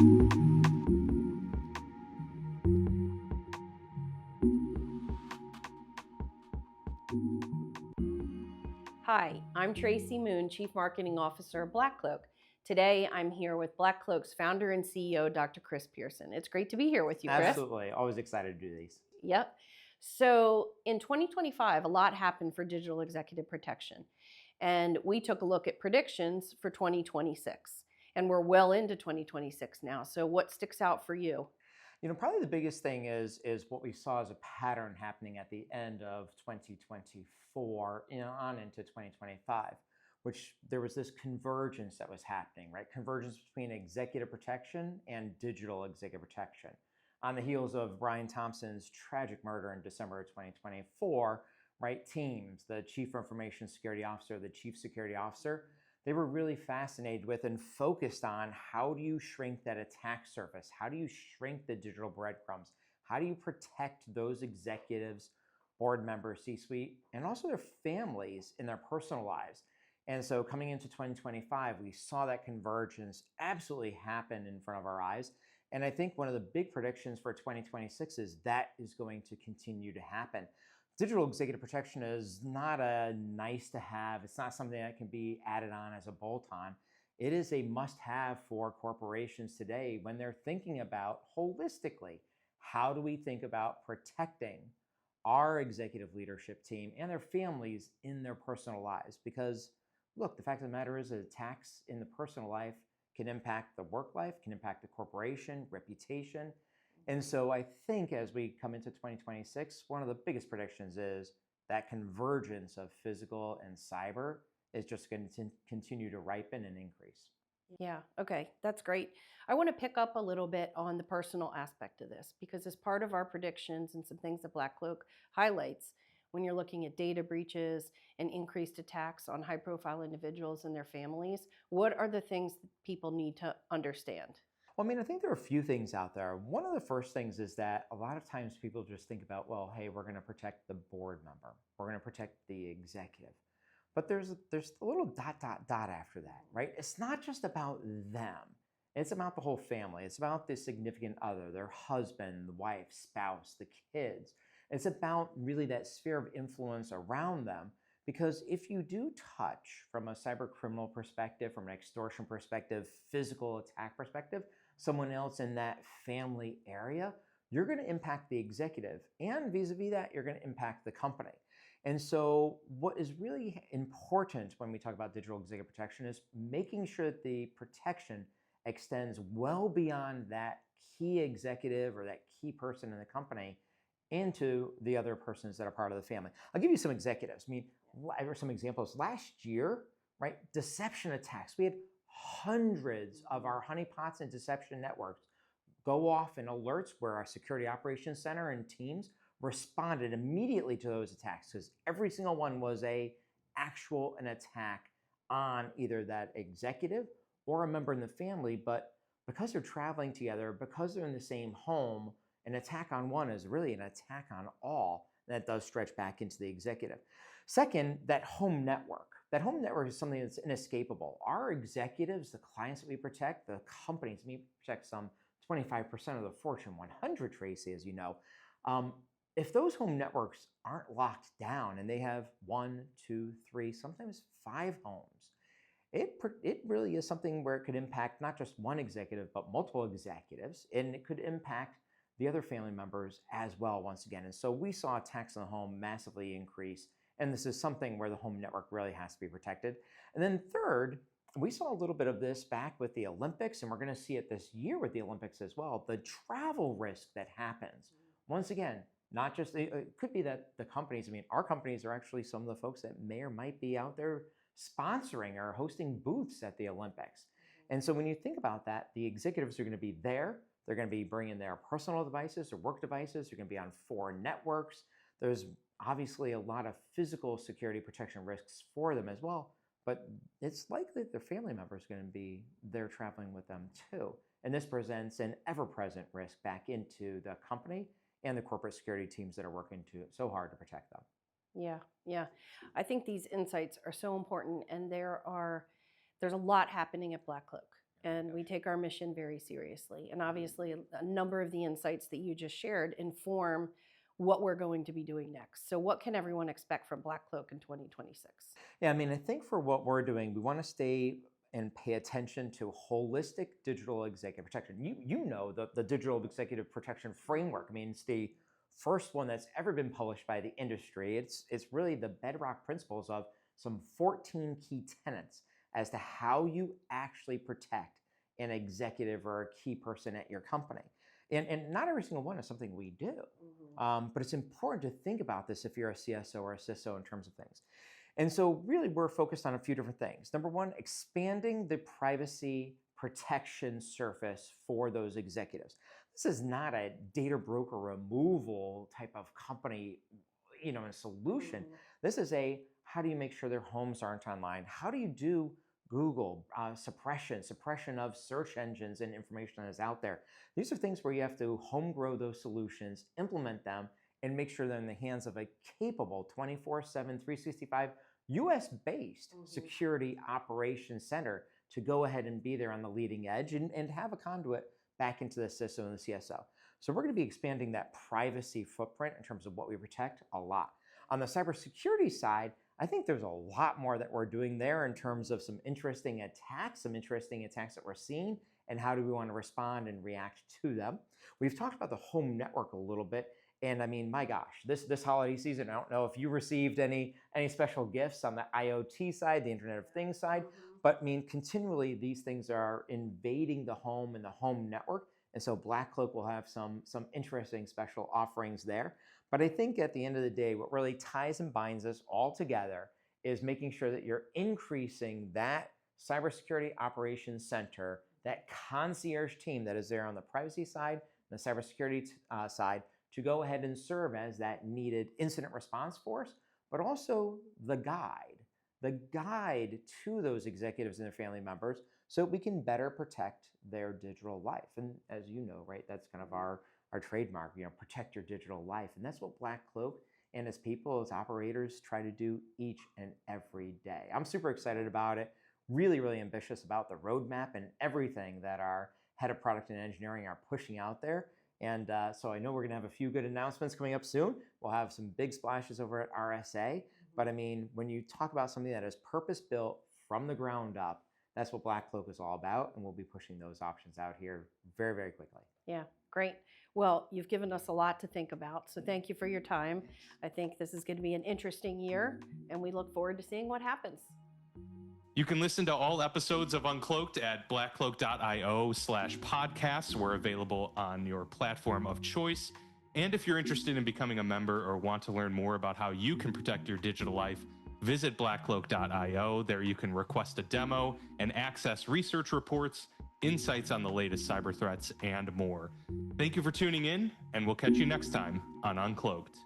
Hi, I'm Tracey Moon, Chief Marketing Officer of BlackCloak. Today, I'm here with BlackCloak's founder and CEO, Dr. Chris Pierson. It's great to be here with you, Chris. Absolutely. Always excited to do these. Yep. So in 2025, a lot happened for digital executive protection. And we took a look at predictions for 2026. And we're well into 2026 now. So what sticks out for you? Probably the biggest thing is what we saw as a pattern happening at the end of 2024, on into 2025, which there was this convergence that was happening, right? Convergence between executive protection and digital executive protection. On the heels of Brian Thompson's tragic murder in December of 2024, right? Teams, the Chief Information Security Officer, the Chief Security Officer, they were really fascinated with and focused on how do you shrink that attack surface? How do you shrink the digital breadcrumbs? How do you protect those executives, board members, C-suite, and also their families in their personal lives? And so coming into 2025, we saw that convergence absolutely happen in front of our eyes. And I think one of the big predictions for 2026 is that is going to continue to happen. Digital executive protection is not a nice to have. It's not something that can be added on as a bolt-on. It is a must-have for corporations today when they're thinking about holistically, how do we think about protecting our executive leadership team and their families in their personal lives? Because look, the fact of the matter is that attacks in the personal life can impact the work life, can impact the corporation, reputation. And so I think as we come into 2026, one of the biggest predictions is that convergence of physical and cyber is just going to continue to ripen and increase. Yeah, okay, that's great. I want to pick up a little bit on the personal aspect of this because as part of our predictions and some things that BlackCloak highlights, when you're looking at data breaches and increased attacks on high profile individuals and their families, what are the things that people need to understand? Well, I think there are a few things out there. One of the first things is that a lot of times people just think about, well, hey, we're going to protect the board member. We're going to protect the executive. But there's a little dot, dot, dot after that, right? It's not just about them. It's about the whole family. It's about the significant other, their husband, the wife, spouse, the kids. It's about really that sphere of influence around them. Because if you do touch from a cyber criminal perspective, from an extortion perspective, physical attack perspective, someone else in that family area, you're going to impact the executive. And vis-a-vis that, you're going to impact the company. And so what is really important when we talk about digital executive protection is making sure that the protection extends well beyond that key executive or that key person in the company into the other persons that are part of the family. I'll give you some executives. Or some examples. Last year, right, deception attacks. We had hundreds of our honeypots and deception networks go off in alerts where our security operations center and teams responded immediately to those attacks because every single one was an attack on either that executive or a member in the family. But because they're traveling together, because they're in the same home, an attack on one is really an attack on all. That does stretch back into the executive. Second, that home network. That home network is something that's inescapable. Our executives, the clients that we protect, the companies, we protect some 25% of the Fortune 100, Tracey, as you know. If those home networks aren't locked down and they have 1, 2, 3, sometimes 5 homes, it really is something where it could impact not just one executive, but multiple executives, and it could impact the other family members as well, once again. And so we saw attacks on the home massively increase, and this is something where the home network really has to be protected. And then third, we saw a little bit of this back with the Olympics, and we're going to see it this year with the Olympics as well. The travel risk that happens, once again, not just, it could be that the companies, our companies are actually some of the folks that may or might be out there sponsoring or hosting booths at the Olympics. And so when you think about that, the executives are going to be there. They're going to be bringing their personal devices or work devices. They're going to be on foreign networks. There's obviously a lot of physical security protection risks for them as well, but it's likely that their family members are going to be there traveling with them too. And this presents an ever-present risk back into the company and the corporate security teams that are working so hard to protect them. Yeah. I think these insights are so important, and there's a lot happening at BlackCloak. And we take our mission very seriously. And obviously, a number of the insights that you just shared inform what we're going to be doing next. So what can everyone expect from BlackCloak in 2026? Yeah, I mean, I think for what we're doing, we want to stay and pay attention to holistic digital executive protection. You know the digital executive protection framework. I mean, it's the first one that's ever been published by the industry. It's really the bedrock principles of some 14 key tenets as to how you actually protect an executive or a key person at your company. And not every single one is something we do, but it's important to think about this if you're a CSO or a CISO in terms of things. And so really we're focused on a few different things. Number one, expanding the privacy protection surface for those executives. This is not a data broker removal type of company, and solution. This is how do you make sure their homes aren't online? How do you do Google suppression of search engines and information that is out there? These are things where you have to home grow those solutions, implement them, and make sure they're in the hands of a capable 24/7, 365 US-based security operations center to go ahead and be there on the leading edge and have a conduit back into the CISO and the CSO. So we're going to be expanding that privacy footprint in terms of what we protect a lot. On the cybersecurity side, I think there's a lot more that we're doing there in terms of some interesting attacks that we're seeing, and how do we want to respond and react to them. We've talked about the home network a little bit, and I mean, my gosh, this holiday season, I don't know if you received any special gifts on the IoT side, the Internet of Things side, but I mean, continually these things are invading the home and the home network, and so BlackCloak will have some interesting special offerings there. But I think at the end of the day, what really ties and binds us all together is making sure that you're increasing that cybersecurity operations center, that concierge team that is there on the privacy side, the cybersecurity side, to go ahead and serve as that needed incident response force, but also the guide to those executives and their family members so we can better protect their digital life. And as you know, right, that's kind of our trademark, protect your digital life. And that's what BlackCloak and its people, its operators try to do each and every day. I'm super excited about it, really, really ambitious about the roadmap and everything that our head of product and engineering are pushing out there. And so I know we're going to have a few good announcements coming up soon. We'll have some big splashes over at RSA. But I mean, when you talk about something that is purpose-built from the ground up, that's what BlackCloak is all about. And we'll be pushing those options out here very, very quickly. Yeah, great. Well, you've given us a lot to think about. So thank you for your time. I think this is going to be an interesting year, and we look forward to seeing what happens. You can listen to all episodes of Uncloaked at blackcloak.io/podcasts. We're available on your platform of choice. And if you're interested in becoming a member or want to learn more about how you can protect your digital life, visit blackcloak.io. There you can request a demo and access research reports, insights on the latest cyber threats, and more. Thank you for tuning in, and we'll catch you next time on Uncloaked.